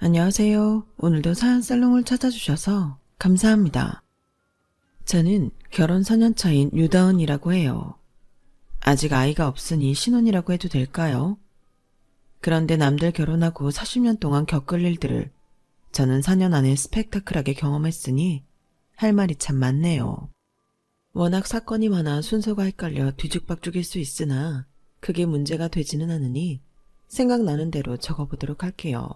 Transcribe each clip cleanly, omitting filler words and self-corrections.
안녕하세요. 오늘도 사연 살롱을 찾아주셔서 감사합니다. 저는 결혼 4년 차인 유다은이라고 해요. 아직 아이가 없으니 신혼이라고 해도 될까요? 그런데 남들 결혼하고 40년 동안 겪을 일들을 저는 4년 안에 스펙타클하게 경험했으니 할 말이 참 많네요. 워낙 사건이 많아 순서가 헷갈려 뒤죽박죽일 수 있으나 그게 문제가 되지는 않으니 생각나는 대로 적어보도록 할게요.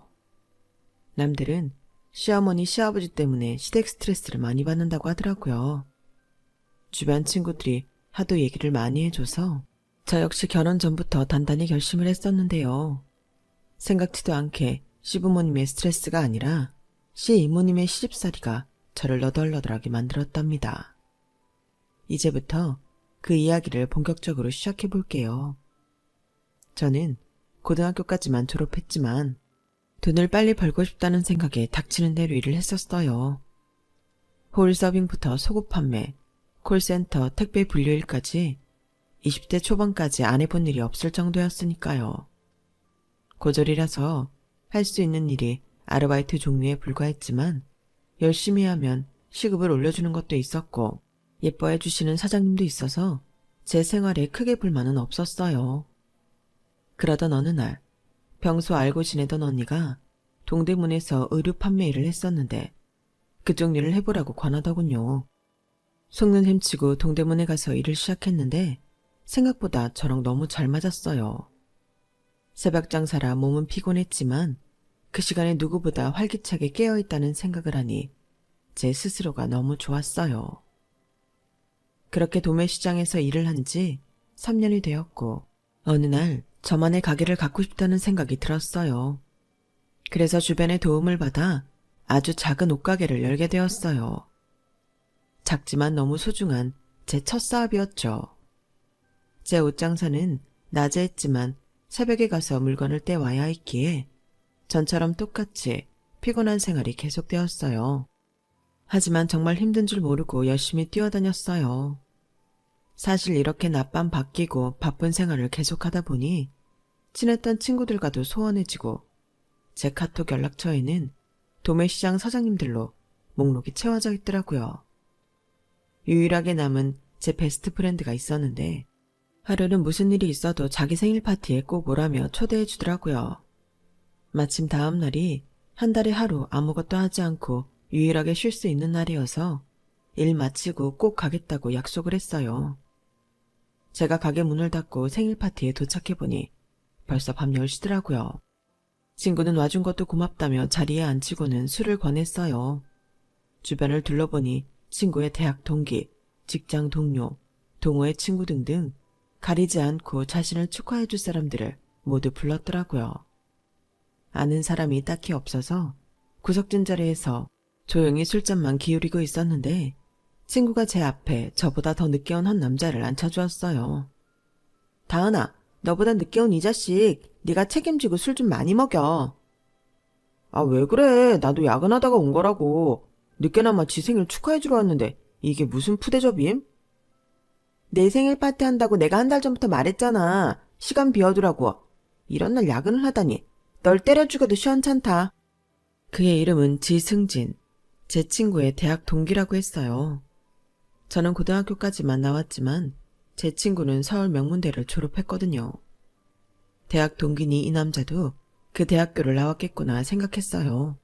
남들은 시어머니, 시아버지 때문에 시댁 스트레스를 많이 받는다고 하더라고요. 주변 친구들이 하도 얘기를 많이 해줘서 저 역시 결혼 전부터 단단히 결심을 했었는데요. 생각지도 않게 시부모님의 스트레스가 아니라 시이모님의 시집살이가 저를 너덜너덜하게 만들었답니다. 이제부터 그 이야기를 본격적으로 시작해 볼게요. 저는 고등학교까지만 졸업했지만 돈을 빨리 벌고 싶다는 생각에 닥치는 대로 일을 했었어요. 홀서빙부터 속옷 판매, 콜센터, 택배 분류일까지 20대 초반까지 안 해본 일이 없을 정도였으니까요. 고졸이라서 할 수 있는 일이 아르바이트 종류에 불과했지만 열심히 하면 시급을 올려주는 것도 있었고 예뻐해 주시는 사장님도 있어서 제 생활에 크게 불만은 없었어요. 그러던 어느 날 평소 알고 지내던 언니가 동대문에서 의류 판매 일을 했었는데 그쪽 일을 해보라고 권하더군요. 속는 햄치고 동대문에 가서 일을 시작했는데 생각보다 저랑 너무 잘 맞았어요. 새벽 장사라 몸은 피곤했지만 그 시간에 누구보다 활기차게 깨어있다는 생각을 하니 제 스스로가 너무 좋았어요. 그렇게 도매시장에서 일을 한 지 3년이 되었고 어느 날 저만의 가게를 갖고 싶다는 생각이 들었어요. 그래서 주변의 도움을 받아 아주 작은 옷가게를 열게 되었어요. 작지만 너무 소중한 제 첫 사업이었죠. 제 옷장사는 낮에 했지만 새벽에 가서 물건을 떼와야 했기에 전처럼 똑같이 피곤한 생활이 계속되었어요. 하지만 정말 힘든 줄 모르고 열심히 뛰어다녔어요. 사실 이렇게 낮밤 바뀌고 바쁜 생활을 계속하다 보니 친했던 친구들과도 소원해지고 제 카톡 연락처에는 도매시장 사장님들로 목록이 채워져 있더라고요. 유일하게 남은 제 베스트 프렌드가 있었는데 하루는 무슨 일이 있어도 자기 생일 파티에 꼭 오라며 초대해 주더라고요. 마침 다음 날이 한 달에 하루 아무것도 하지 않고 유일하게 쉴 수 있는 날이어서 일 마치고 꼭 가겠다고 약속을 했어요. 제가 가게 문을 닫고 생일 파티에 도착해보니 벌써 밤 10시더라고요. 친구는 와준 것도 고맙다며 자리에 앉히고는 술을 권했어요. 주변을 둘러보니 친구의 대학 동기, 직장 동료, 동호회 친구 등등 가리지 않고 자신을 축하해줄 사람들을 모두 불렀더라고요. 아는 사람이 딱히 없어서 구석진 자리에서 조용히 술잔만 기울이고 있었는데 친구가 제 앞에 저보다 더 늦게 온 한 남자를 앉혀주었어요. 다은아, 너보다 늦게 온 이 자식 네가 책임지고 술 좀 많이 먹여. 아, 왜 그래? 나도 야근하다가 온 거라고. 늦게나마 지 생일 축하해주러 왔는데 이게 무슨 푸대접임? 내 생일 파티 한다고 내가 한 달 전부터 말했잖아. 시간 비워두라고. 이런 날 야근을 하다니. 널 때려 죽여도 시원찮다. 그의 이름은 지승진. 제 친구의 대학 동기라고 했어요. 저는 고등학교까지만 나왔지만 제 친구는 서울 명문대를 졸업했거든요. 대학 동기니 이 남자도 그 대학교를 나왔겠구나 생각했어요.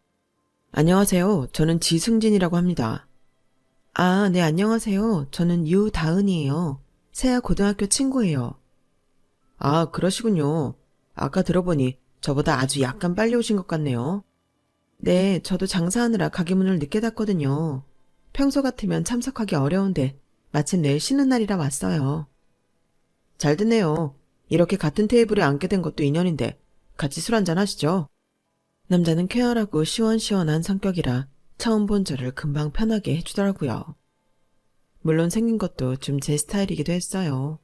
안녕하세요. 저는 지승진이라고 합니다. 아, 네, 안녕하세요. 저는 유다은이에요. 세아 고등학교 친구예요. 아, 그러시군요. 아까 들어보니 저보다 아주 약간 빨리 오신 것 같네요. 네, 저도 장사하느라 가게 문을 늦게 닫거든요. 평소 같으면 참석하기 어려운데 마침 내일 쉬는 날이라 왔어요. 잘 됐네요. 이렇게 같은 테이블에 앉게 된 것도 인연인데 같이 술 한잔 하시죠. 남자는 쾌활하고 시원시원한 성격이라 처음 본 저를 금방 편하게 해주더라고요. 물론 생긴 것도 좀 제 스타일이기도 했어요.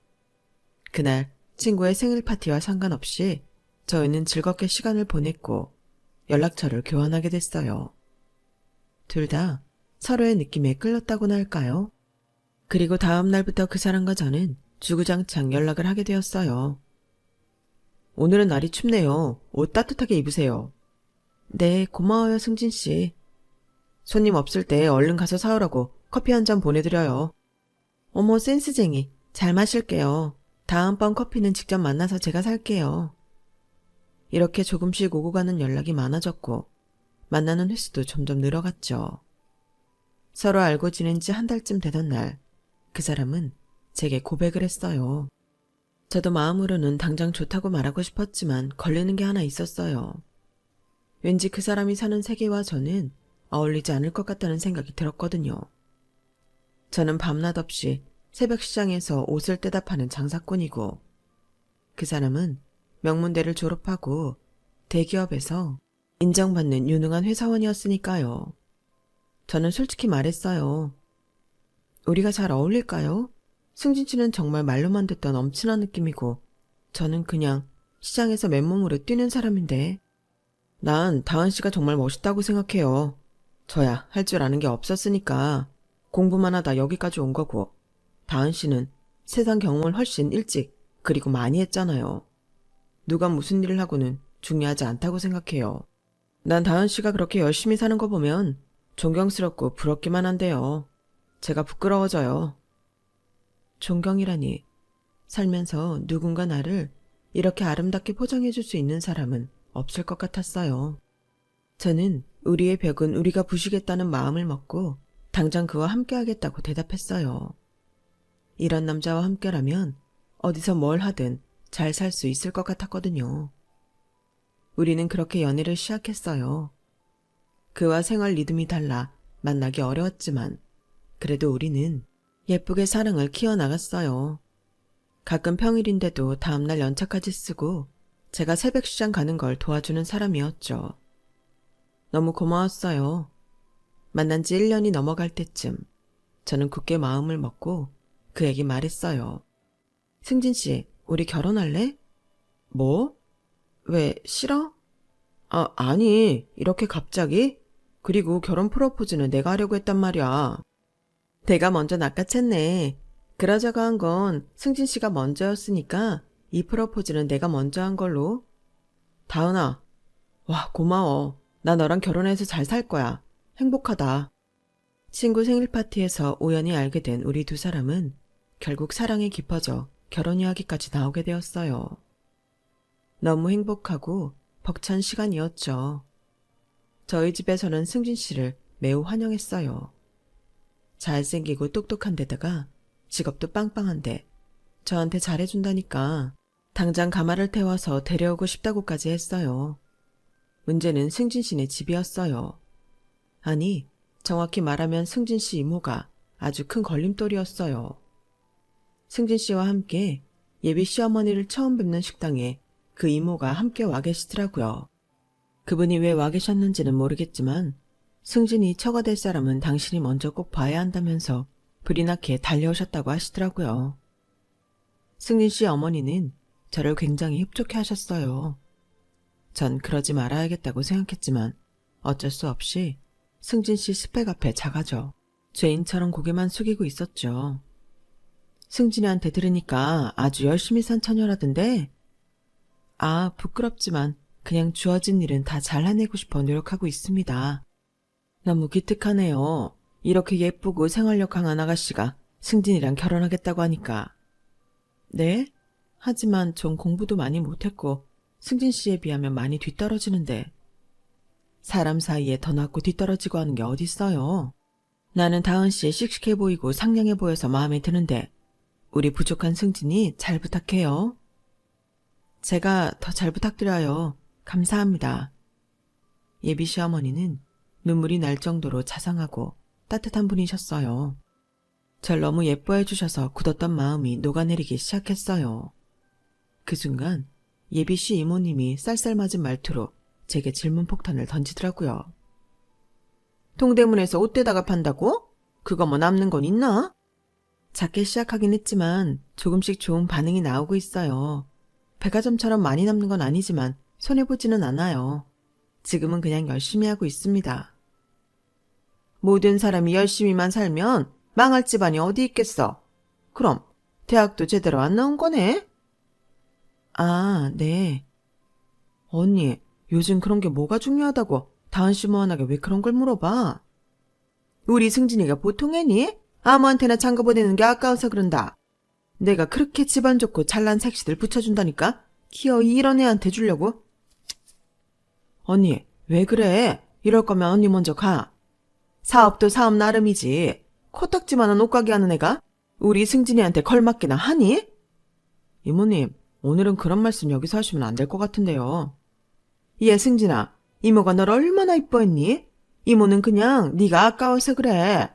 그날 친구의 생일 파티와 상관없이 저희는 즐겁게 시간을 보냈고 연락처를 교환하게 됐어요. 둘 다 서로의 느낌에 끌렸다고나 할까요? 그리고 다음 날부터 그 사람과 저는 주구장창 연락을 하게 되었어요. 오늘은 날이 춥네요. 옷 따뜻하게 입으세요. 네, 고마워요, 승진 씨. 손님 없을 때 얼른 가서 사오라고 커피 한 잔 보내드려요. 어머, 센스쟁이. 잘 마실게요. 다음번 커피는 직접 만나서 제가 살게요. 이렇게 조금씩 오고 가는 연락이 많아졌고 만나는 횟수도 점점 늘어갔죠. 서로 알고 지낸 지 한 달쯤 되던 날, 그 사람은 제게 고백을 했어요. 저도 마음으로는 당장 좋다고 말하고 싶었지만 걸리는 게 하나 있었어요. 왠지 그 사람이 사는 세계와 저는 어울리지 않을 것 같다는 생각이 들었거든요. 저는 밤낮 없이 새벽 시장에서 옷을 떼다 파는 장사꾼이고, 그 사람은 명문대를 졸업하고 대기업에서 인정받는 유능한 회사원이었으니까요. 저는 솔직히 말했어요. 우리가 잘 어울릴까요? 승진 씨는 정말 말로만 듣던 엄친한 느낌이고 저는 그냥 시장에서 맨몸으로 뛰는 사람인데. 난 다은 씨가 정말 멋있다고 생각해요. 저야 할 줄 아는 게 없었으니까 공부만 하다 여기까지 온 거고, 다은 씨는 세상 경험을 훨씬 일찍 그리고 많이 했잖아요. 누가 무슨 일을 하고는 중요하지 않다고 생각해요. 난 다은 씨가 그렇게 열심히 사는 거 보면 존경스럽고 부럽기만 한데요. 제가 부끄러워져요. 존경이라니. 살면서 누군가 나를 이렇게 아름답게 포장해줄 수 있는 사람은 없을 것 같았어요. 저는 우리의 벽은 우리가 부시겠다는 마음을 먹고 당장 그와 함께하겠다고 대답했어요. 이런 남자와 함께라면 어디서 뭘 하든 잘 살 수 있을 것 같았거든요. 우리는 그렇게 연애를 시작했어요. 그와 생활 리듬이 달라 만나기 어려웠지만 그래도 우리는 예쁘게 사랑을 키워나갔어요. 가끔 평일인데도 다음날 연차까지 쓰고 제가 새벽 시장 가는 걸 도와주는 사람이었죠. 너무 고마웠어요. 만난 지 1년이 넘어갈 때쯤 저는 굳게 마음을 먹고 그에게 말했어요. 승진 씨, 우리 결혼할래? 뭐? 왜, 싫어? 아니, 이렇게 갑자기? 그리고 결혼 프로포즈는 내가 하려고 했단 말이야. 내가 먼저 낚아챘네. 그러자고 한 건 승진 씨가 먼저였으니까 이 프로포즈는 내가 먼저 한 걸로. 다은아, 와, 고마워. 나 너랑 결혼해서 잘 살 거야. 행복하다. 친구 생일 파티에서 우연히 알게 된 우리 두 사람은 결국 사랑이 깊어져 결혼 이야기까지 나오게 되었어요. 너무 행복하고 벅찬 시간이었죠. 저희 집에서는 승진 씨를 매우 환영했어요. 잘생기고 똑똑한 데다가 직업도 빵빵한데 저한테 잘해준다니까 당장 가마를 태워서 데려오고 싶다고까지 했어요. 문제는 승진 씨네 집이었어요. 아니, 정확히 말하면 승진 씨 이모가 아주 큰 걸림돌이었어요. 승진 씨와 함께 예비 시어머니를 처음 뵙는 식당에 그 이모가 함께 와 계시더라고요. 그분이 왜 와 계셨는지는 모르겠지만 승진이 처가 될 사람은 당신이 먼저 꼭 봐야 한다면서 불이 나게 달려오셨다고 하시더라고요. 승진 씨 어머니는 저를 굉장히 흡족해 하셨어요. 전 그러지 말아야겠다고 생각했지만 어쩔 수 없이 승진 씨 스펙 앞에 작아져 죄인처럼 고개만 숙이고 있었죠. 승진이한테 들으니까 아주 열심히 산 처녀라던데? 아, 부끄럽지만 그냥 주어진 일은 다 잘해내고 싶어 노력하고 있습니다. 너무 기특하네요. 이렇게 예쁘고 생활력 강한 아가씨가 승진이랑 결혼하겠다고 하니까. 네? 하지만 전 공부도 많이 못했고 승진 씨에 비하면 많이 뒤떨어지는데. 사람 사이에 더 낫고 뒤떨어지고 하는 게 어딨어요. 나는 다은 씨 씩씩해 보이고 상냥해 보여서 마음에 드는데 우리 부족한 승진이 잘 부탁해요. 제가 더 잘 부탁드려요. 감사합니다. 예비 시어머니는 눈물이 날 정도로 자상하고 따뜻한 분이셨어요. 절 너무 예뻐해 주셔서 굳었던 마음이 녹아내리기 시작했어요. 그 순간 예비 씨 이모님이 쌀쌀맞은 말투로 제게 질문 폭탄을 던지더라고요. 동대문에서 옷대다가 판다고? 그거 뭐 남는 건 있나? 작게 시작하긴 했지만 조금씩 좋은 반응이 나오고 있어요. 백화점처럼 많이 남는 건 아니지만 손해보지는 않아요. 지금은 그냥 열심히 하고 있습니다. 모든 사람이 열심히만 살면 망할 집안이 어디 있겠어? 그럼 대학도 제대로 안 나온 거네? 아, 네. 언니, 요즘 그런 게 뭐가 중요하다고 다은시무한하게 왜 그런 걸 물어봐? 우리 승진이가 보통 애니? 아무한테나 장가 보내는 게 아까워서 그런다. 내가 그렇게 집안 좋고 잘난 색시들 붙여준다니까? 기어이 이런 애한테 주려고? 언니, 왜 그래? 이럴 거면 언니 먼저 가. 사업도 사업 나름이지. 코딱지만한 옷가게 하는 애가 우리 승진이한테 걸맞기나 하니? 이모님, 오늘은 그런 말씀 여기서 하시면 안 될 것 같은데요. 얘 승진아, 이모가 널 얼마나 이뻐했니? 이모는 그냥 네가 아까워서 그래.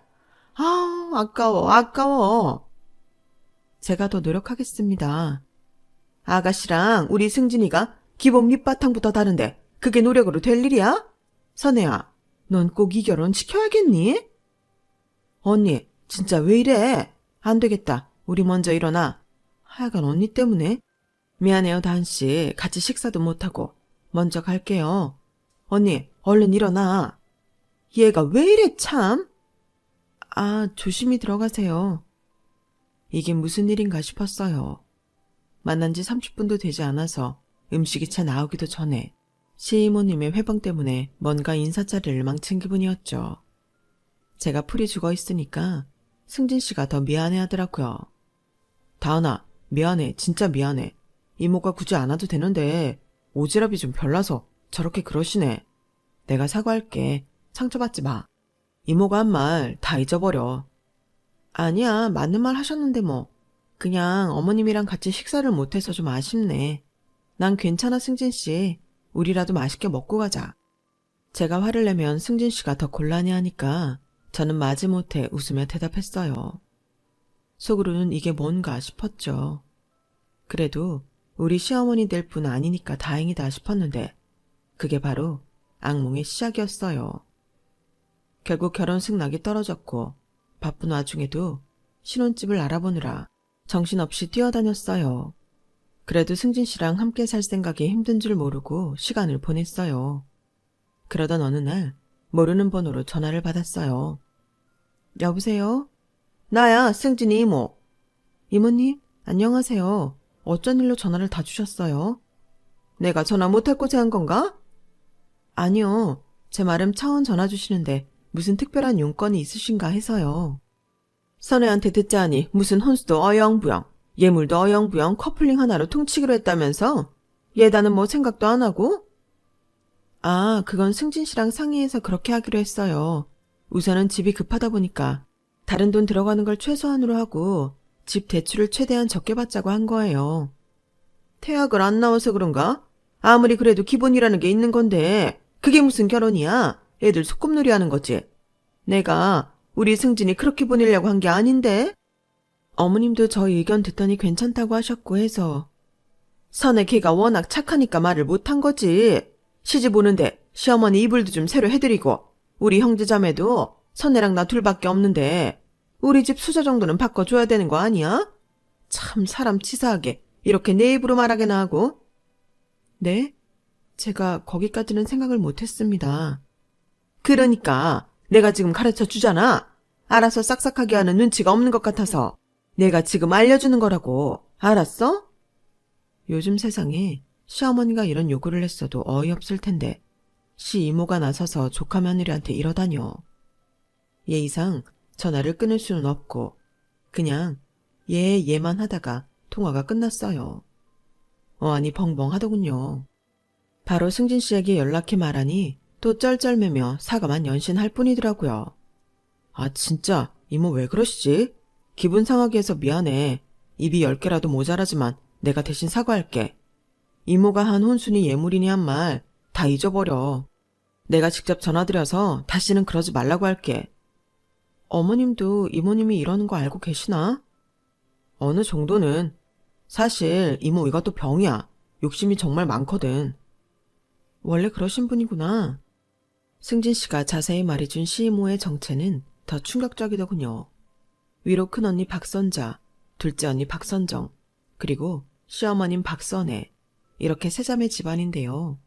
아, 아까워. 제가 더 노력하겠습니다. 아가씨랑 우리 승진이가 기본 밑바탕부터 다른데 그게 노력으로 될 일이야? 선혜야, 넌 꼭 이 결혼 시켜야겠니? 언니, 진짜 왜 이래? 안 되겠다. 우리 먼저 일어나. 하여간 언니 때문에. 미안해요, 다은씨. 같이 식사도 못하고. 먼저 갈게요. 언니, 얼른 일어나. 얘가 왜 이래, 참? 아, 조심히 들어가세요. 이게 무슨 일인가 싶었어요. 만난 지 30분도 되지 않아서 음식이 채 나오기도 전에 시이모님의 회방 때문에 뭔가 인사자리를 망친 기분이었죠. 제가 풀이 죽어 있으니까 승진 씨가 더 미안해 하더라고요. 다은아, 미안해. 진짜 미안해. 이모가 굳이 안 와도 되는데 오지랖이 좀 별나서 저렇게 그러시네. 내가 사과할게. 상처받지 마. 이모가 한 말 다 잊어버려. 아니야, 맞는 말 하셨는데 뭐. 그냥 어머님이랑 같이 식사를 못해서 좀 아쉽네. 난 괜찮아, 승진 씨. 우리라도 맛있게 먹고 가자. 제가 화를 내면 승진 씨가 더 곤란해하니까 저는 마지못해 웃으며 대답했어요. 속으로는 이게 뭔가 싶었죠. 그래도 우리 시어머니 될 뿐 아니니까 다행이다 싶었는데 그게 바로 악몽의 시작이었어요. 결국 결혼 승낙이 떨어졌고 바쁜 와중에도 신혼집을 알아보느라 정신없이 뛰어다녔어요. 그래도 승진 씨랑 함께 살 생각이 힘든 줄 모르고 시간을 보냈어요. 그러던 어느 날 모르는 번호로 전화를 받았어요. 여보세요? 나야, 승진이 이모. 이모님, 안녕하세요. 어쩐 일로 전화를 다 주셨어요? 내가 전화 못할 곳에 한 건가? 아니요. 제 말은 차원 전화 주시는데 무슨 특별한 용건이 있으신가 해서요. 선혜한테 듣자하니 무슨 혼수도 어영부영, 예물도 어영부영 커플링 하나로 퉁치기로 했다면서? 예단은 뭐 생각도 안 하고? 아, 그건 승진 씨랑 상의해서 그렇게 하기로 했어요. 우선은 집이 급하다 보니까 다른 돈 들어가는 걸 최소한으로 하고 집 대출을 최대한 적게 받자고 한 거예요. 태학을 안 나와서 그런가? 아무리 그래도 기본이라는 게 있는 건데 그게 무슨 결혼이야? 애들 소꿉놀이 하는 거지. 내가 우리 승진이 그렇게 보내려고 한 게 아닌데? 어머님도 저희 의견 듣더니 괜찮다고 하셨고 해서. 선혜 걔가 워낙 착하니까 말을 못한 거지. 시집 오는데 시어머니 이불도 좀 새로 해드리고 우리 형제자매도 선혜랑 나 둘밖에 없는데 우리 집 수저 정도는 바꿔줘야 되는 거 아니야? 참 사람 치사하게 이렇게 내 입으로 말하게나 하고. 네? 제가 거기까지는 생각을 못했습니다. 그러니까 내가 지금 가르쳐 주잖아. 알아서 싹싹하게 하는 눈치가 없는 것 같아서 내가 지금 알려주는 거라고. 알았어? 요즘 세상에 시어머니가 이런 요구를 했어도 어이없을 텐데 시이모가 나서서 조카 며느리한테 이러다뇨. 얘 이상 전화를 끊을 수는 없고 그냥 얘만 하다가 통화가 끝났어요. 어안이 벙벙하더군요. 바로 승진 씨에게 연락해 말하니 또 쩔쩔매며 사과만 연신할 뿐이더라고요. 아 진짜 이모 왜 그러시지? 기분 상하게 해서 미안해. 입이 10개라도 모자라지만 내가 대신 사과할게. 이모가 한 혼순이 예물이니 한 말 다 잊어버려. 내가 직접 전화드려서 다시는 그러지 말라고 할게. 어머님도 이모님이 이러는 거 알고 계시나? 어느 정도는. 사실 이모 이것도 병이야. 욕심이 정말 많거든. 원래 그러신 분이구나. 승진 씨가 자세히 말해준 시이모의 정체는 더 충격적이더군요. 위로 큰언니 박선자, 둘째 언니 박선정, 그리고 시어머님 박선혜, 이렇게 세 자매 집안인데요.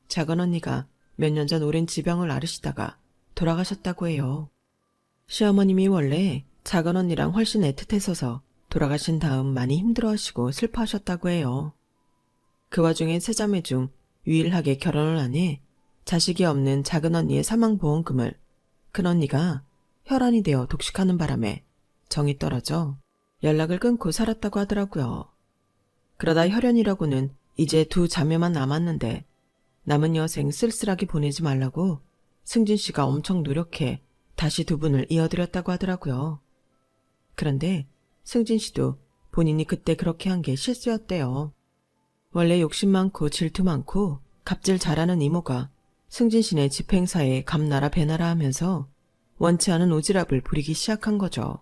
작은 언니가 몇 년 전 오랜 지병을 앓으시다가 돌아가셨다고 해요. 시어머님이 원래 작은 언니랑 훨씬 애틋했어서 돌아가신 다음 많이 힘들어하시고 슬퍼하셨다고 해요. 그 와중에 세 자매 중 유일하게 결혼을 안 해 자식이 없는 작은 언니의 사망보험금을 큰 언니가 혈안이 되어 독식하는 바람에 정이 떨어져 연락을 끊고 살았다고 하더라고요. 그러다 혈연이라고는 이제 2 자매만 남았는데 남은 여생 쓸쓸하게 보내지 말라고 승진 씨가 엄청 노력해 다시 2분을 이어드렸다고 하더라고요. 그런데 승진 씨도 본인이 그때 그렇게 한 게 실수였대요. 원래 욕심 많고 질투 많고 갑질 잘하는 이모가 승진 씨네 집행사에 감나라 배나라 하면서 원치 않은 오지랖을 부리기 시작한 거죠.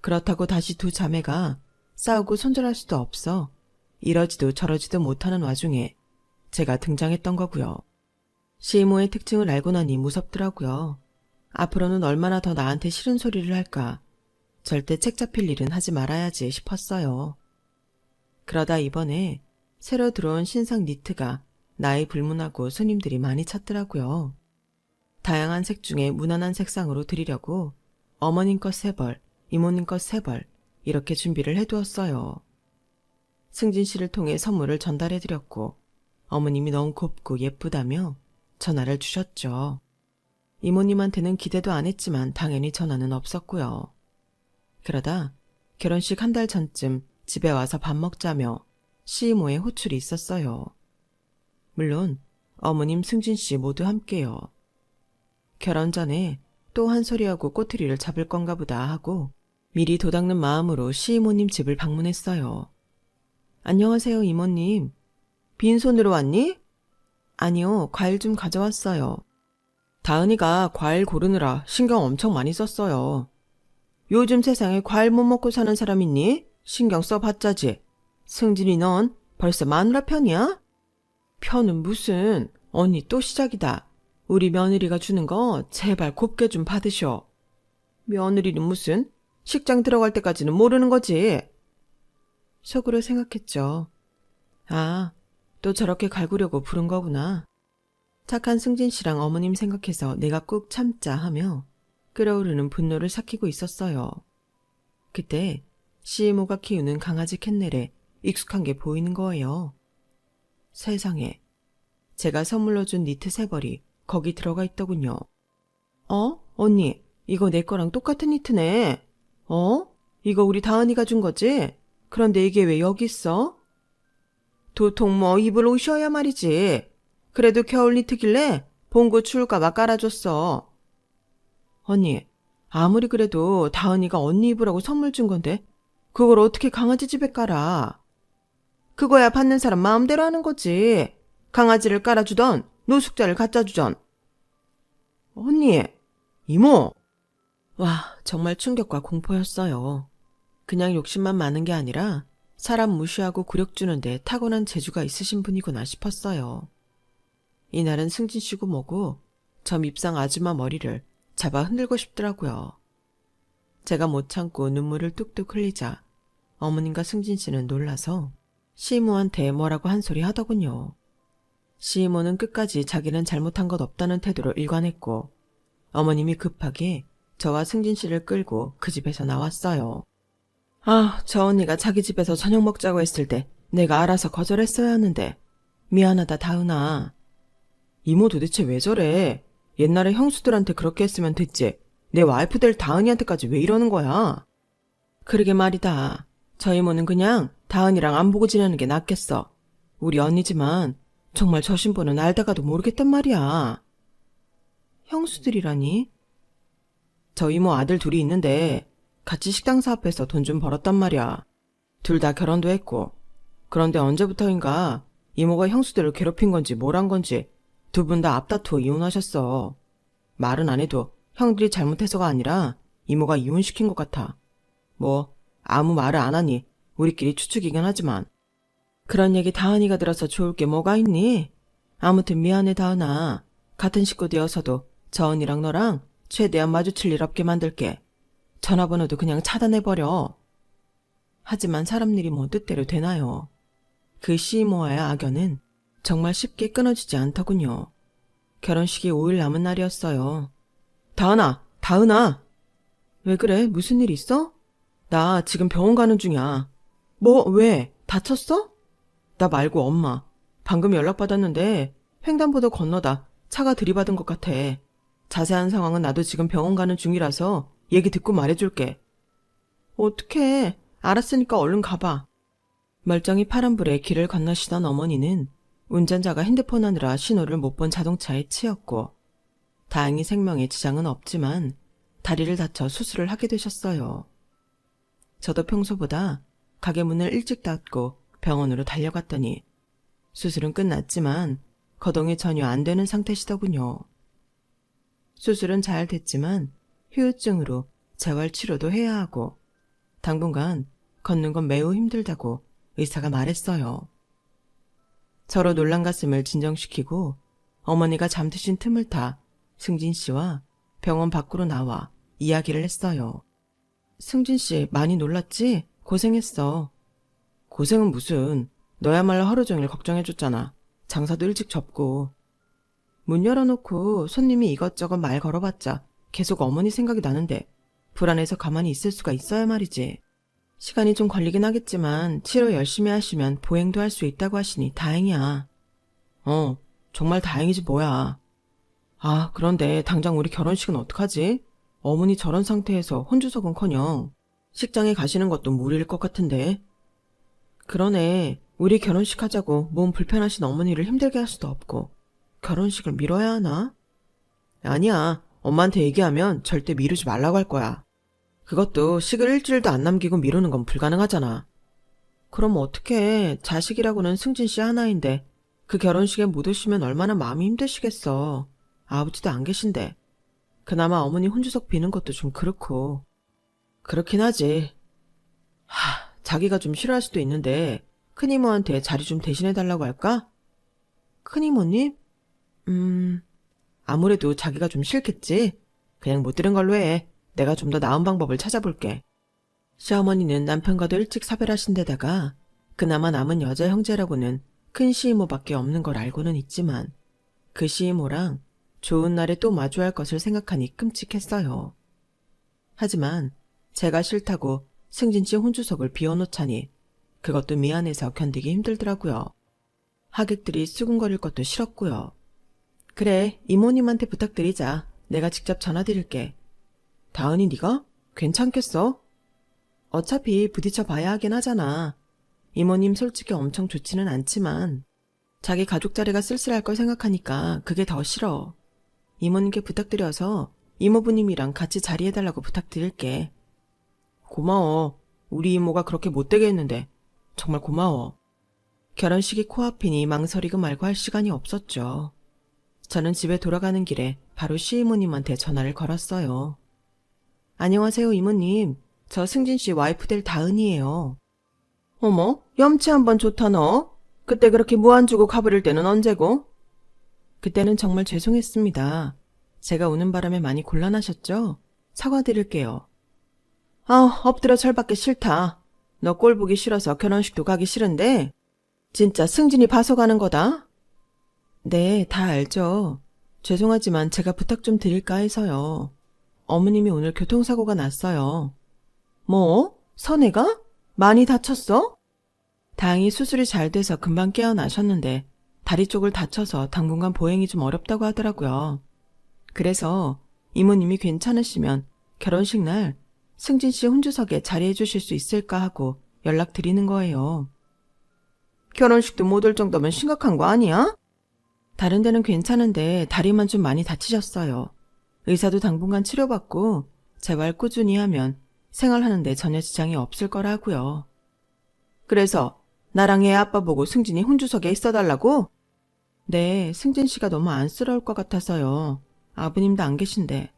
그렇다고 다시 2 자매가 싸우고 손절할 수도 없어 이러지도 저러지도 못하는 와중에 제가 등장했던 거고요. 시이모의 특징을 알고 나니 무섭더라고요. 앞으로는 얼마나 더 나한테 싫은 소리를 할까. 절대 책 잡힐 일은 하지 말아야지 싶었어요. 그러다 이번에 새로 들어온 신상 니트가 나이 불문하고 손님들이 많이 찾더라고요. 다양한 색 중에 무난한 색상으로 드리려고 어머님 것 3벌, 이모님 것 3벌 이렇게 준비를 해두었어요. 승진 씨를 통해 선물을 전달해드렸고 어머님이 너무 곱고 예쁘다며 전화를 주셨죠. 이모님한테는 기대도 안 했지만 당연히 전화는 없었고요. 그러다 결혼식 1달 전쯤 집에 와서 밥 먹자며 시이모의 호출이 있었어요. 물론 어머님 승진 씨 모두 함께요. 결혼 전에 또 한 소리하고 꼬투리를 잡을 건가 보다 하고 미리 도닦는 마음으로 시이모님 집을 방문했어요. 안녕하세요 이모님. 빈손으로 왔니? 아니요, 과일 좀 가져왔어요. 다은이가 과일 고르느라 신경 엄청 많이 썼어요. 요즘 세상에 과일 못 먹고 사는 사람 있니? 신경 써봤자지. 승진이 넌 벌써 마누라 편이야? 편은 무슨, 언니 또 시작이다. 우리 며느리가 주는 거 제발 곱게 좀 받으셔. 며느리는 무슨, 식장 들어갈 때까지는 모르는 거지. 속으로 생각했죠. 아, 또 저렇게 갈구려고 부른 거구나. 착한 승진 씨랑 어머님 생각해서 내가 꾹 참자 하며 끓어오르는 분노를 삭히고 있었어요. 그때 시이모가 키우는 강아지 캔넬에 익숙한 게 보이는 거예요. 세상에, 제가 선물로 준 니트 3벌이 거기 들어가 있더군요. 언니, 이거 내 거랑 똑같은 니트네. 이거 우리 다은이가 준 거지? 그런데 이게 왜 여기 있어? 도통 뭐 입을 오셔야 말이지. 그래도 겨울 니트길래 봉구 추울까봐 깔아줬어. 언니, 아무리 그래도 다은이가 언니 입으라고 선물 준 건데 그걸 어떻게 강아지 집에 깔아? 그거야 받는 사람 마음대로 하는 거지. 강아지를 깔아주던 노숙자를 갖다 주던. 언니, 이모. 와, 정말 충격과 공포였어요. 그냥 욕심만 많은 게 아니라 사람 무시하고 굴욕 주는데 타고난 재주가 있으신 분이구나 싶었어요. 이날은 승진 씨고 뭐고 저 밉상 아줌마 머리를 잡아 흔들고 싶더라고요. 제가 못 참고 눈물을 뚝뚝 흘리자 어머님과 승진 씨는 놀라서 시이모한테 뭐라고 한 소리 하더군요. 시이모는 끝까지 자기는 잘못한 것 없다는 태도로 일관했고 어머님이 급하게 저와 승진 씨를 끌고 그 집에서 나왔어요. 아, 저 언니가 자기 집에서 저녁 먹자고 했을 때 내가 알아서 거절했어야 하는데 미안하다 다은아. 이모 도대체 왜 저래? 옛날에 형수들한테 그렇게 했으면 됐지. 내 와이프 될 다은이한테까지 왜 이러는 거야? 그러게 말이다. 저 이모는 그냥 다은이랑 안 보고 지내는 게 낫겠어. 우리 언니지만 정말 저 신보는 알다가도 모르겠단 말이야. 형수들이라니? 저 이모 아들 둘이 있는데 같이 식당 사업해서 돈 좀 벌었단 말이야. 둘 다 결혼도 했고. 그런데 언제부터인가 이모가 형수들을 괴롭힌 건지 뭘 한 건지 2분 다 앞다투어 이혼하셨어. 말은 안 해도 형들이 잘못해서가 아니라 이모가 이혼시킨 것 같아. 뭐 아무 말을 안 하니 우리끼리 추측이긴 하지만. 그런 얘기 다은이가 들어서 좋을 게 뭐가 있니? 아무튼 미안해 다은아. 같은 식구 되어서도 저 언니랑 너랑 최대한 마주칠 일 없게 만들게. 전화번호도 그냥 차단해버려. 하지만 사람 일이 뭐 뜻대로 되나요? 그 시이모와의 악연은 정말 쉽게 끊어지지 않더군요. 결혼식이 5일 남은 날이었어요. 다은아. 왜 그래? 무슨 일 있어? 나 지금 병원 가는 중이야. 뭐, 왜? 다쳤어? 나 말고 엄마. 방금 연락받았는데 횡단보도 건너다 차가 들이받은 것 같아. 자세한 상황은 나도 지금 병원 가는 중이라서 얘기 듣고 말해줄게. 어떡해. 알았으니까 얼른 가봐. 멀쩡히 파란불에 길을 건너시던 어머니는 운전자가 핸드폰 하느라 신호를 못 본 자동차에 치였고 다행히 생명에 지장은 없지만 다리를 다쳐 수술을 하게 되셨어요. 저도 평소보다 가게 문을 일찍 닫고 병원으로 달려갔더니 수술은 끝났지만 거동이 전혀 안 되는 상태시더군요. 수술은 잘 됐지만 후유증으로 재활 치료도 해야 하고 당분간 걷는 건 매우 힘들다고 의사가 말했어요. 저로 놀란 가슴을 진정시키고 어머니가 잠드신 틈을 타 승진 씨와 병원 밖으로 나와 이야기를 했어요. 승진 씨 많이 놀랐지? 고생했어. 고생은 무슨. 너야말로 하루 종일 걱정해줬잖아. 장사도 일찍 접고. 문 열어놓고 손님이 이것저것 말 걸어봤자 계속 어머니 생각이 나는데 불안해서 가만히 있을 수가 있어야 말이지. 시간이 좀 걸리긴 하겠지만 치료 열심히 하시면 보행도 할 수 있다고 하시니 다행이야. 정말 다행이지 뭐야. 아, 그런데 당장 우리 결혼식은 어떡하지? 어머니 저런 상태에서 혼주석은커녕 식장에 가시는 것도 무리일 것 같은데. 그러네. 우리 결혼식 하자고 몸 불편하신 어머니를 힘들게 할 수도 없고 결혼식을 미뤄야 하나? 아니야. 엄마한테 얘기하면 절대 미루지 말라고 할 거야. 그것도 식을 일주일도 안 남기고 미루는 건 불가능하잖아. 그럼 어떡해. 자식이라고는 승진 씨 하나인데 그 결혼식에 못 오시면 얼마나 마음이 힘드시겠어. 아버지도 안 계신데. 그나마 어머니 혼주석 비는 것도 좀 그렇고. 그렇긴 하지. 자기가 좀 싫어할 수도 있는데 큰이모한테 자리 좀 대신해달라고 할까? 큰이모님? 아무래도 자기가 좀 싫겠지? 그냥 못 들은 걸로 해. 내가 좀 더 나은 방법을 찾아볼게. 시어머니는 남편과도 일찍 사별하신 데다가 그나마 남은 여자 형제라고는 큰 시이모밖에 없는 걸 알고는 있지만 그 시이모랑 좋은 날에 또 마주할 것을 생각하니 끔찍했어요. 하지만 제가 싫다고 승진 씨 혼주석을 비워놓자니 그것도 미안해서 견디기 힘들더라고요. 하객들이 수군거릴 것도 싫었고요. 그래, 이모님한테 부탁드리자. 내가 직접 전화드릴게. 다은이 네가? 괜찮겠어? 어차피 부딪혀 봐야 하긴 하잖아. 이모님 솔직히 엄청 좋지는 않지만 자기 가족 자리가 쓸쓸할 걸 생각하니까 그게 더 싫어. 이모님께 부탁드려서 이모부님이랑 같이 자리해달라고 부탁드릴게. 고마워. 우리 이모가 그렇게 못되게 했는데 정말 고마워. 결혼식이 코앞이니 망설이고 말고 할 시간이 없었죠. 저는 집에 돌아가는 길에 바로 시이모님한테 전화를 걸었어요. 안녕하세요, 이모님. 저 승진 씨 와이프 될 다은이에요. 어머, 염치 한번 좋다 너. 그때 그렇게 무안 주고 가버릴 때는 언제고? 그때는 정말 죄송했습니다. 제가 우는 바람에 많이 곤란하셨죠? 사과드릴게요. 엎드려 절받기 싫다. 너 꼴 보기 싫어서 결혼식도 가기 싫은데 진짜 승진이 봐서 가는 거다. 네, 다 알죠. 죄송하지만 제가 부탁 좀 드릴까 해서요. 어머님이 오늘 교통사고가 났어요. 뭐? 선혜가? 많이 다쳤어? 다행히 수술이 잘 돼서 금방 깨어나셨는데 다리 쪽을 다쳐서 당분간 보행이 좀 어렵다고 하더라고요. 그래서 이모님이 괜찮으시면 결혼식 날 승진 씨 혼주석에 자리해 주실 수 있을까 하고 연락드리는 거예요. 결혼식도 못 올 정도면 심각한 거 아니야? 다른 데는 괜찮은데 다리만 좀 많이 다치셨어요. 의사도 당분간 치료받고 재활 꾸준히 하면 생활하는데 전혀 지장이 없을 거라 하고요. 그래서 나랑 애 아빠 보고 승진이 혼주석에 있어달라고? 네, 승진 씨가 너무 안쓰러울 것 같아서요. 아버님도 안 계신데.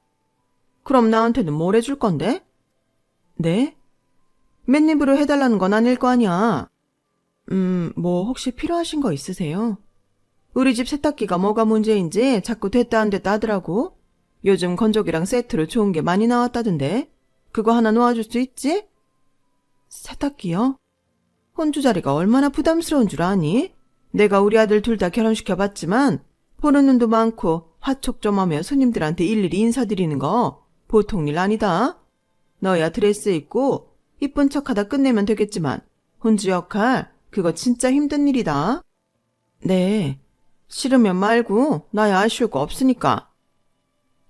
그럼 나한테는 뭘 해줄 건데? 네? 맨입으로 해달라는 건 아닐 거 아니야. 뭐 혹시 필요하신 거 있으세요? 우리 집 세탁기가 뭐가 문제인지 자꾸 됐다 안 됐다 하더라고. 요즘 건조기랑 세트로 좋은 게 많이 나왔다던데. 그거 하나 놓아줄 수 있지? 세탁기요? 혼주 자리가 얼마나 부담스러운 줄 아니? 내가 우리 아들 둘 다 결혼시켜봤지만 보는 눈도 많고 화촉점하며 손님들한테 일일이 인사드리는 거 보통 일 아니다. 너야 드레스 입고 이쁜 척하다 끝내면 되겠지만 혼주 역할 그거 진짜 힘든 일이다. 네. 싫으면 말고 나야 아쉬울 거 없으니까.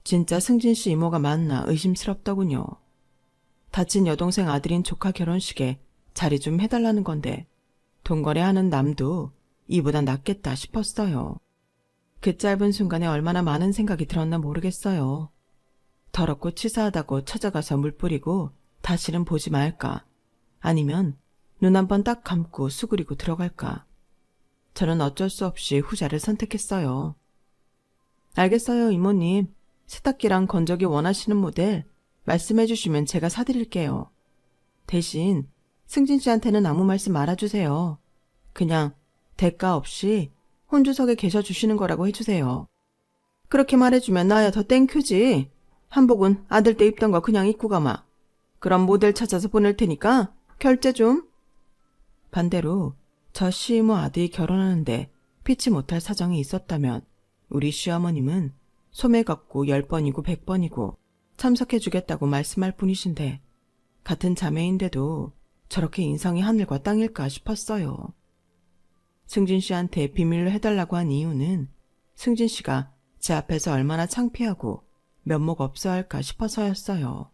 진짜 승진 씨 이모가 맞나 의심스럽더군요. 다친 여동생 아들인 조카 결혼식에 자리 좀 해달라는 건데 돈거래하는 남도 이보다 낫겠다 싶었어요. 그 짧은 순간에 얼마나 많은 생각이 들었나 모르겠어요. 더럽고 치사하다고 찾아가서 물 뿌리고 다시는 보지 말까? 아니면 눈 한 번 딱 감고 수그리고 들어갈까? 저는 어쩔 수 없이 후자를 선택했어요. 알겠어요, 이모님. 세탁기랑 건조기 원하시는 모델 말씀해 주시면 제가 사드릴게요. 대신 승진 씨한테는 아무 말씀 말아주세요. 그냥 대가 없이 혼주석에 계셔 주시는 거라고 해주세요. 그렇게 말해주면 나야 더 땡큐지. 한복은 아들 때 입던 거 그냥 입고 가마. 그럼 모델 찾아서 보낼 테니까 결제 좀. 반대로 저 시이모 아들이 결혼하는데 피치 못할 사정이 있었다면 우리 시어머님은 소매 걷고 10번이고 100번이고 참석해주겠다고 말씀할 뿐이신데 같은 자매인데도 저렇게 인성이 하늘과 땅일까 싶었어요. 승진 씨한테 비밀로 해달라고 한 이유는 승진 씨가 제 앞에서 얼마나 창피하고 면목 없어 할까 싶어서였어요.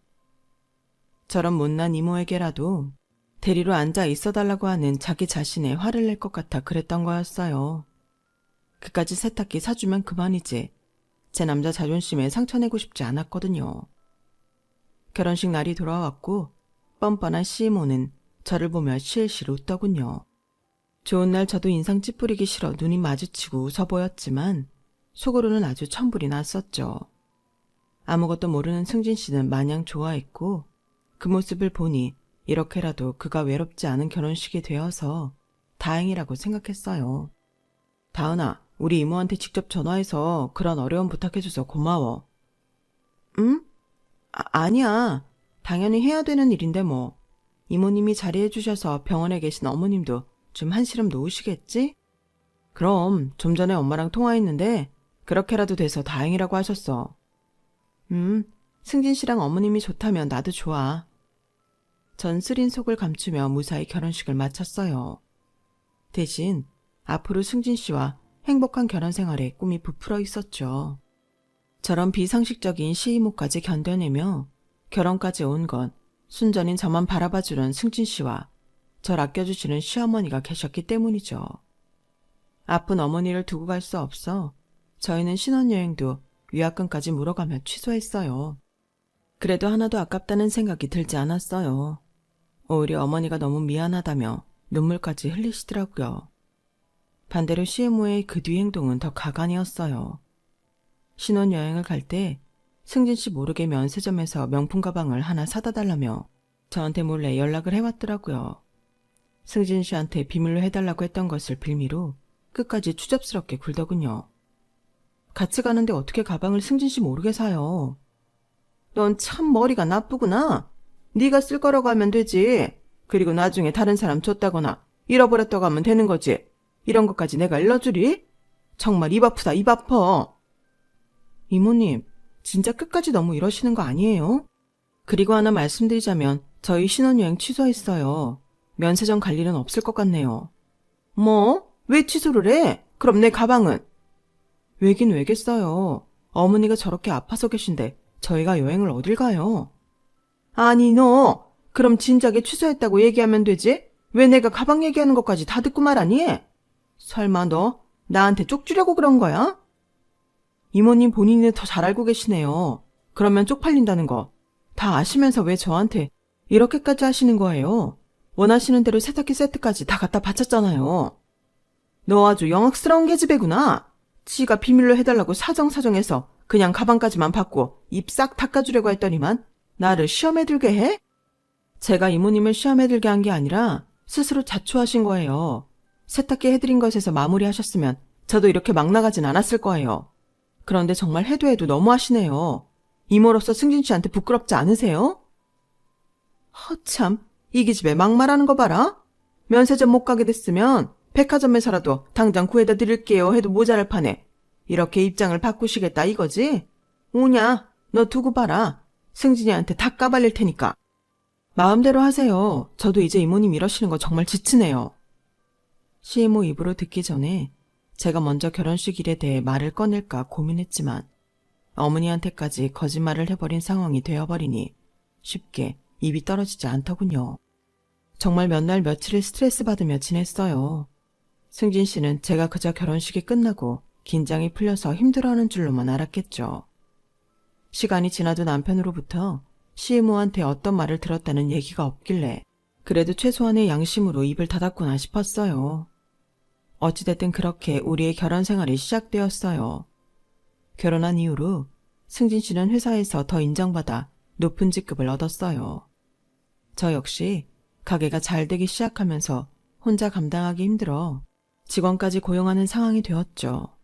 저런 못난 이모에게라도 대리로 앉아 있어달라고 하는 자기 자신에 화를 낼 것 같아 그랬던 거였어요. 그까지 세탁기 사주면 그만이지. 제 남자 자존심에 상처내고 싶지 않았거든요. 결혼식 날이 돌아왔고 뻔뻔한 시이모는 저를 보며 실실 웃더군요. 좋은 날 저도 인상 찌푸리기 싫어 눈이 마주치고 웃어 보였지만 속으로는 아주 천불이 났었죠. 아무것도 모르는 승진 씨는 마냥 좋아했고 그 모습을 보니 이렇게라도 그가 외롭지 않은 결혼식이 되어서 다행이라고 생각했어요. 다은아, 우리 이모한테 직접 전화해서 그런 어려움 부탁해줘서 고마워. 응? 아니야. 당연히 해야 되는 일인데 뭐. 이모님이 자리해주셔서 병원에 계신 어머님도 좀 한시름 놓으시겠지? 그럼 좀 전에 엄마랑 통화했는데 그렇게라도 돼서 다행이라고 하셨어. 승진 씨랑 어머님이 좋다면 나도 좋아. 전 쓰린 속을 감추며 무사히 결혼식을 마쳤어요. 대신 앞으로 승진 씨와 행복한 결혼 생활에 꿈이 부풀어 있었죠. 저런 비상식적인 시이모까지 견뎌내며 결혼까지 온 건 순전히 저만 바라봐주는 승진 씨와 절 아껴주시는 시어머니가 계셨기 때문이죠. 아픈 어머니를 두고 갈 수 없어 저희는 신혼여행도 위약금까지 물어가며 취소했어요. 그래도 하나도 아깝다는 생각이 들지 않았어요. 오히려 어머니가 너무 미안하다며 눈물까지 흘리시더라고요. 반대로 시이모의 그 뒤 행동은 더 가관이었어요. 신혼여행을 갈 때 승진 씨 모르게 면세점에서 명품 가방을 하나 사다 달라며 저한테 몰래 연락을 해왔더라고요. 승진 씨한테 비밀로 해달라고 했던 것을 빌미로 끝까지 추잡스럽게 굴더군요. 같이 가는데 어떻게 가방을 승진 씨 모르게 사요? 넌 참 머리가 나쁘구나. 네가 쓸 거라고 하면 되지. 그리고 나중에 다른 사람 줬다거나 잃어버렸다고 하면 되는 거지. 이런 것까지 내가 일러주리? 정말 입 아프다, 입 아파. 이모님, 진짜 끝까지 너무 이러시는 거 아니에요? 그리고 하나 말씀드리자면 저희 신혼여행 취소했어요. 면세점 갈 일은 없을 것 같네요. 뭐? 왜 취소를 해? 그럼 내 가방은? 왜긴 왜겠어요. 어머니가 저렇게 아파서 계신데 저희가 여행을 어딜 가요? 아니 너 그럼 진작에 취소했다고 얘기하면 되지? 왜 내가 가방 얘기하는 것까지 다 듣고 말하니? 설마 너 나한테 쪽주려고 그런 거야? 이모님 본인이 더 잘 알고 계시네요. 그러면 쪽팔린다는 거 다 아시면서 왜 저한테 이렇게까지 하시는 거예요? 원하시는 대로 세탁기 세트까지 다 갖다 바쳤잖아요. 너 아주 영악스러운 계집애구나. 지가 비밀로 해달라고 사정사정해서 그냥 가방까지만 받고 입 싹 닦아주려고 했더니만 나를 시험에 들게 해? 제가 이모님을 시험에 들게 한 게 아니라 스스로 자초하신 거예요. 세탁기 해드린 것에서 마무리하셨으면 저도 이렇게 막 나가진 않았을 거예요. 그런데 정말 해도 너무하시네요. 이모로서 승진 씨한테 부끄럽지 않으세요? 허참, 이 기집애 막말하는 거 봐라. 면세점 못 가게 됐으면 백화점에서라도 당장 구해다 드릴게요 해도 모자랄 판에 이렇게 입장을 바꾸시겠다 이거지? 오냐, 너 두고 봐라. 승진이한테 다 까발릴 테니까. 마음대로 하세요. 저도 이제 이모님 이러시는 거 정말 지치네요. 시이모 입으로 듣기 전에 제가 먼저 결혼식 일에 대해 말을 꺼낼까 고민했지만 어머니한테까지 거짓말을 해버린 상황이 되어버리니 쉽게 입이 떨어지지 않더군요. 정말 몇 날 며칠을 스트레스 받으며 지냈어요. 승진 씨는 제가 그저 결혼식이 끝나고 긴장이 풀려서 힘들어하는 줄로만 알았겠죠. 시간이 지나도 남편으로부터 시이모한테 어떤 말을 들었다는 얘기가 없길래 그래도 최소한의 양심으로 입을 닫았구나 싶었어요. 어찌됐든 그렇게 우리의 결혼 생활이 시작되었어요. 결혼한 이후로 승진 씨는 회사에서 더 인정받아 높은 직급을 얻었어요. 저 역시 가게가 잘 되기 시작하면서 혼자 감당하기 힘들어 직원까지 고용하는 상황이 되었죠.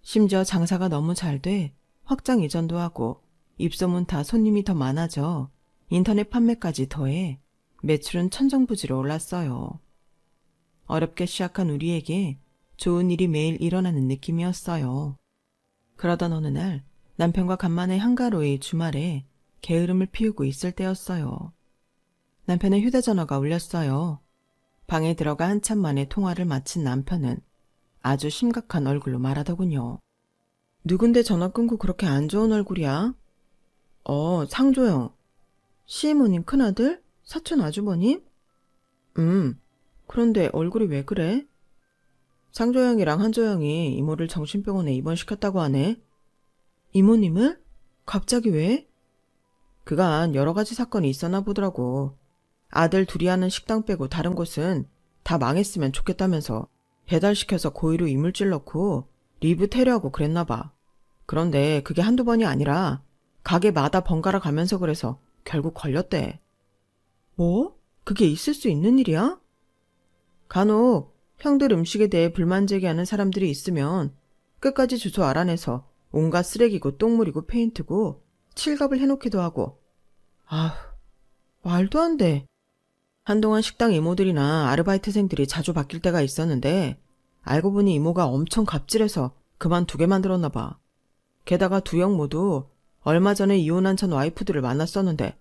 심지어 장사가 너무 잘 돼 확장 이전도 하고 입소문 타 손님이 더 많아져 인터넷 판매까지 더해 매출은 천정부지로 올랐어요. 어렵게 시작한 우리에게 좋은 일이 매일 일어나는 느낌이었어요. 그러던 어느 날 남편과 간만에 한가로이 주말에 게으름을 피우고 있을 때였어요. 남편의 휴대전화가 울렸어요. 방에 들어가 한참 만에 통화를 마친 남편은 아주 심각한 얼굴로 말하더군요. 누군데 전화 끊고 그렇게 안 좋은 얼굴이야? 상조영. 시이모님 큰아들? 사촌 아주버님? 그런데 얼굴이 왜 그래? 상조영이랑 한조영이 이모를 정신병원에 입원시켰다고 하네. 이모님을? 갑자기 왜? 그간 여러 가지 사건이 있었나 보더라고. 아들 둘이 하는 식당 빼고 다른 곳은 다 망했으면 좋겠다면서 배달시켜서 고의로 이물질 넣고 리브 테러하고 그랬나 봐. 그런데 그게 한두 번이 아니라 가게마다 번갈아 가면서 그래서 결국 걸렸대. 뭐? 그게 있을 수 있는 일이야? 간혹 형들 음식에 대해 불만 제기하는 사람들이 있으면 끝까지 주소 알아내서 온갖 쓰레기고 똥물이고 페인트고 칠갑을 해놓기도 하고. 아휴, 말도 안 돼. 한동안 식당 이모들이나 아르바이트생들이 자주 바뀔 때가 있었는데 알고 보니 이모가 엄청 갑질해서 그만두게 만들었나 봐. 게다가 두 형 모두 얼마 전에 이혼한 전 와이프들을 만났었는데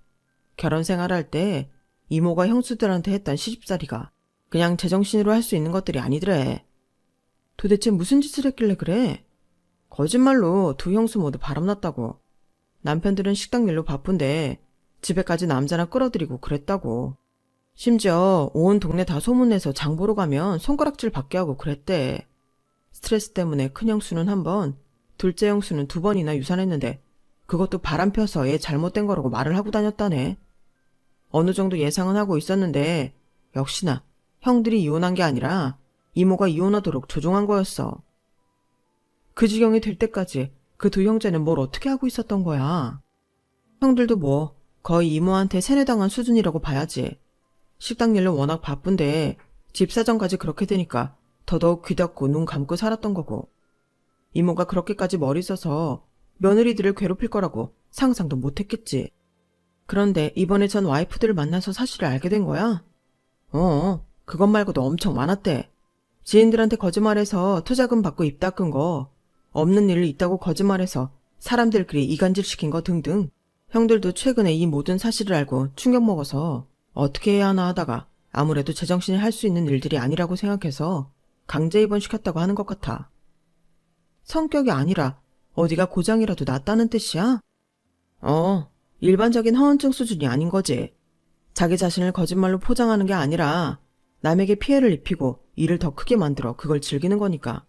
결혼 생활할 때 이모가 형수들한테 했던 시집살이가 그냥 제정신으로 할 수 있는 것들이 아니더래. 도대체 무슨 짓을 했길래 그래? 거짓말로 두 형수 모두 바람났다고. 남편들은 식당 일로 바쁜데 집에까지 남자나 끌어들이고 그랬다고. 심지어 온 동네 다 소문내서 장 보러 가면 손가락질 받게 하고 그랬대. 스트레스 때문에 큰 형수는 한 번, 둘째 형수는 두 번이나 유산했는데 그것도 바람 펴서 애 잘못된 거라고 말을 하고 다녔다네. 어느 정도 예상은 하고 있었는데 역시나 형들이 이혼한 게 아니라 이모가 이혼하도록 조종한 거였어. 그 지경이 될 때까지 그 두 형제는 뭘 어떻게 하고 있었던 거야. 형들도 뭐 거의 이모한테 세뇌당한 수준이라고 봐야지. 식당 일로 워낙 바쁜데 집 사정까지 그렇게 되니까 더더욱 귀 닫고 눈 감고 살았던 거고. 이모가 그렇게까지 머리 써서 며느리들을 괴롭힐 거라고 상상도 못했겠지. 그런데 이번에 전 와이프들을 만나서 사실을 알게 된 거야. 그것 말고도 엄청 많았대. 지인들한테 거짓말해서 투자금 받고 입 닦은 거, 없는 일 있다고 거짓말해서 사람들끼리 이간질시킨 거 등등. 형들도 최근에 이 모든 사실을 알고 충격 먹어서 어떻게 해야 하나 하다가 아무래도 제정신이 할 수 있는 일들이 아니라고 생각해서 강제 입원시켰다고 하는 것 같아. 성격이 아니라 어디가 고장이라도 났다는 뜻이야? 일반적인 허언증 수준이 아닌 거지. 자기 자신을 거짓말로 포장하는 게 아니라 남에게 피해를 입히고 일을 더 크게 만들어 그걸 즐기는 거니까.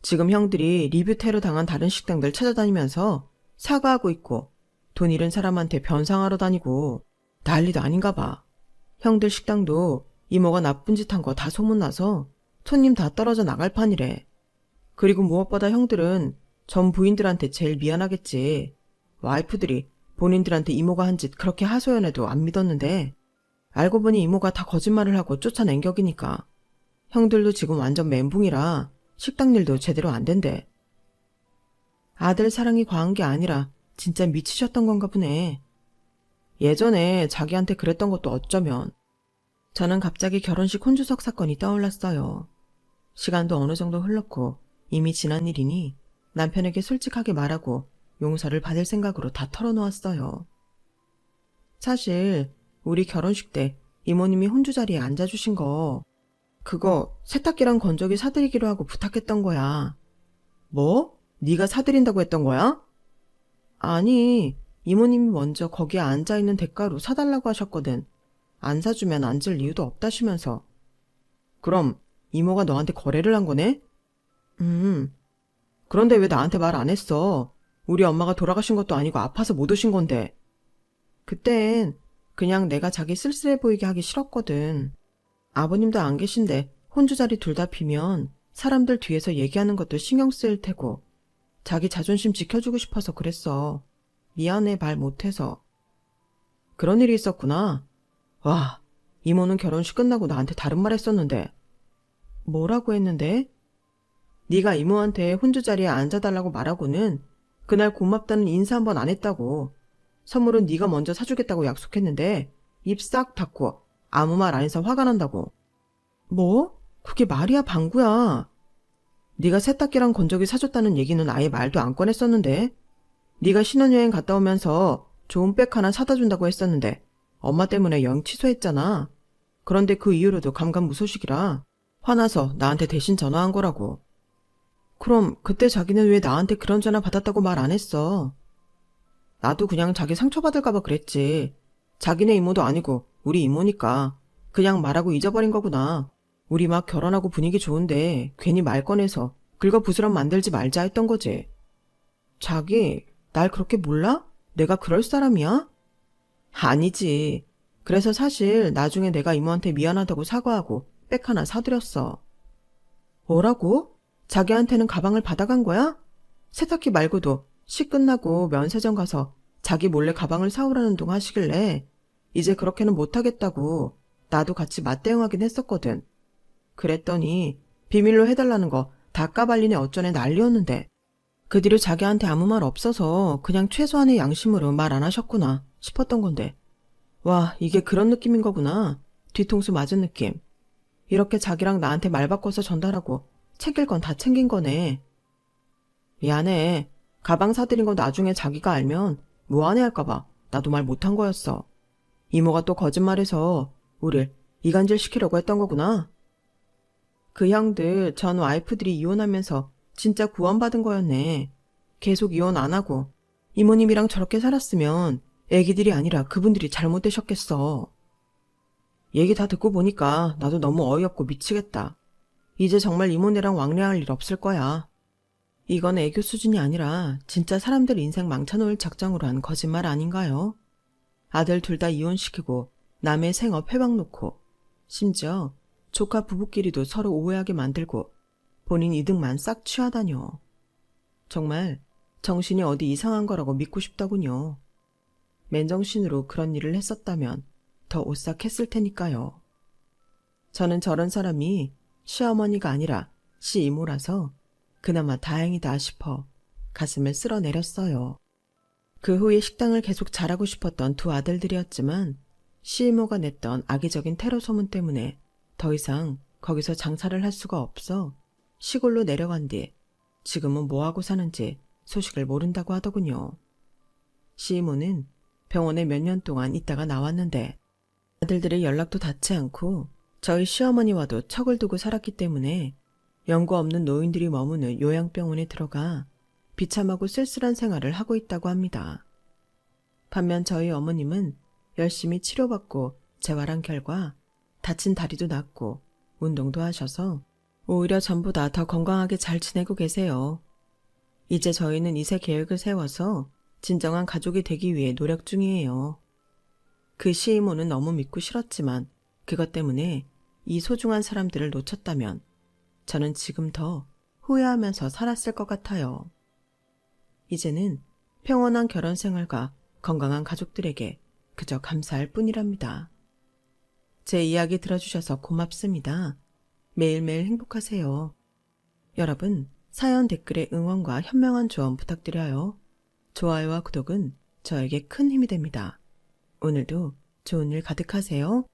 지금 형들이 리뷰 테러 당한 다른 식당들 찾아다니면서 사과하고 있고 돈 잃은 사람한테 변상하러 다니고 난리도 아닌가 봐. 형들 식당도 이모가 나쁜 짓 한 거 다 소문나서 손님 다 떨어져 나갈 판이래. 그리고 무엇보다 형들은 전 부인들한테 제일 미안하겠지. 와이프들이 본인들한테 이모가 한 짓 그렇게 하소연해도 안 믿었는데 알고 보니 이모가 다 거짓말을 하고 쫓아낸 격이니까. 형들도 지금 완전 멘붕이라 식당 일도 제대로 안 된대. 아들 사랑이 과한 게 아니라 진짜 미치셨던 건가 보네. 예전에 자기한테 그랬던 것도 어쩌면. 저는 갑자기 결혼식 혼주석 사건이 떠올랐어요. 시간도 어느 정도 흘렀고 이미 지난 일이니 남편에게 솔직하게 말하고 용서를 받을 생각으로 다 털어놓았어요. 사실 우리 결혼식 때 이모님이 혼주 자리에 앉아주신 거 그거 세탁기랑 건조기 사드리기로 하고 부탁했던 거야. 뭐? 네가 사드린다고 했던 거야? 아니, 이모님이 먼저 거기에 앉아있는 대가로 사달라고 하셨거든. 안 사주면 앉을 이유도 없다시면서. 그럼 이모가 너한테 거래를 한 거네? 그런데 왜 나한테 말 안 했어? 우리 엄마가 돌아가신 것도 아니고 아파서 못 오신 건데. 그땐 그냥 내가 자기 쓸쓸해 보이게 하기 싫었거든. 아버님도 안 계신데 혼주 자리 둘 다 비면 사람들 뒤에서 얘기하는 것도 신경 쓰일 테고 자기 자존심 지켜주고 싶어서 그랬어. 미안해 말 못해서. 그런 일이 있었구나. 와, 이모는 결혼식 끝나고 나한테 다른 말 했었는데. 뭐라고 했는데? 네가 이모한테 혼주 자리에 앉아달라고 말하고는 그날 고맙다는 인사 한 번 안 했다고. 선물은 네가 먼저 사주겠다고 약속했는데 입 싹 닫고 아무 말 안 해서 화가 난다고. 뭐? 그게 말이야 방구야. 네가 세탁기랑 건조기 사줬다는 얘기는 아예 말도 안 꺼냈었는데. 네가 신혼여행 갔다 오면서 좋은 백 하나 사다 준다고 했었는데 엄마 때문에 여행 취소했잖아. 그런데 그 이후로도 감감무소식이라 화나서 나한테 대신 전화한 거라고. 그럼 그때 자기는 왜 나한테 그런 전화 받았다고 말 안 했어? 나도 그냥 자기 상처받을까봐 그랬지. 자기네 이모도 아니고 우리 이모니까 그냥 말하고 잊어버린 거구나. 우리 막 결혼하고 분위기 좋은데 괜히 말 꺼내서 긁어부스럼 만들지 말자 했던 거지. 자기 날 그렇게 몰라? 내가 그럴 사람이야? 아니지. 그래서 사실 나중에 내가 이모한테 미안하다고 사과하고 백 하나 사드렸어. 뭐라고? 자기한테는 가방을 받아간 거야? 세탁기 말고도 시 끝나고 면세점 가서 자기 몰래 가방을 사오라는 둥 하시길래 이제 그렇게는 못하겠다고 나도 같이 맞대응하긴 했었거든. 그랬더니 비밀로 해달라는 거 다 까발리네 어쩌네 난리였는데 그 뒤로 자기한테 아무 말 없어서 그냥 최소한의 양심으로 말 안 하셨구나 싶었던 건데. 와, 이게 그런 느낌인 거구나. 뒤통수 맞은 느낌. 이렇게 자기랑 나한테 말 바꿔서 전달하고 챙길 건 다 챙긴 거네. 미안해. 가방 사드린 거 나중에 자기가 알면 무안해 할까봐 나도 말 못한 거였어. 이모가 또 거짓말해서 우릴 이간질 시키려고 했던 거구나. 그 형들 전 와이프들이 이혼하면서 진짜 구원받은 거였네. 계속 이혼 안 하고 이모님이랑 저렇게 살았으면 애기들이 아니라 그분들이 잘못되셨겠어. 얘기 다 듣고 보니까 나도 너무 어이없고 미치겠다. 이제 정말 이모네랑 왕래할 일 없을 거야. 이건 애교 수준이 아니라 진짜 사람들 인생 망쳐놓을 작정으로 한 거짓말 아닌가요? 아들 둘 다 이혼시키고 남의 생업 회방 놓고 심지어 조카 부부끼리도 서로 오해하게 만들고 본인 이득만 싹 취하다뇨. 정말 정신이 어디 이상한 거라고 믿고 싶더군요. 맨정신으로 그런 일을 했었다면 더 오싹했을 테니까요. 저는 저런 사람이 시어머니가 아니라 시이모라서 그나마 다행이다 싶어 가슴을 쓸어내렸어요. 그 후에 식당을 계속 잘하고 싶었던 두 아들들이었지만 시이모가 냈던 악의적인 테러 소문 때문에 더 이상 거기서 장사를 할 수가 없어 시골로 내려간 뒤 지금은 뭐하고 사는지 소식을 모른다고 하더군요. 시이모는 병원에 몇 년 동안 있다가 나왔는데 아들들의 연락도 닿지 않고 저희 시어머니와도 척을 두고 살았기 때문에 연고 없는 노인들이 머무는 요양병원에 들어가 비참하고 쓸쓸한 생활을 하고 있다고 합니다. 반면 저희 어머님은 열심히 치료받고 재활한 결과 다친 다리도 낫고 운동도 하셔서 오히려 전보다 더 건강하게 잘 지내고 계세요. 이제 저희는 이세 계획을 세워서 진정한 가족이 되기 위해 노력 중이에요. 그 시이모는 너무 믿고 싫었지만 그것 때문에 이 소중한 사람들을 놓쳤다면 저는 지금 더 후회하면서 살았을 것 같아요. 이제는 평온한 결혼 생활과 건강한 가족들에게 그저 감사할 뿐이랍니다. 제 이야기 들어주셔서 고맙습니다. 매일매일 행복하세요. 여러분, 사연 댓글에 응원과 현명한 조언 부탁드려요. 좋아요와 구독은 저에게 큰 힘이 됩니다. 오늘도 좋은 일 가득하세요.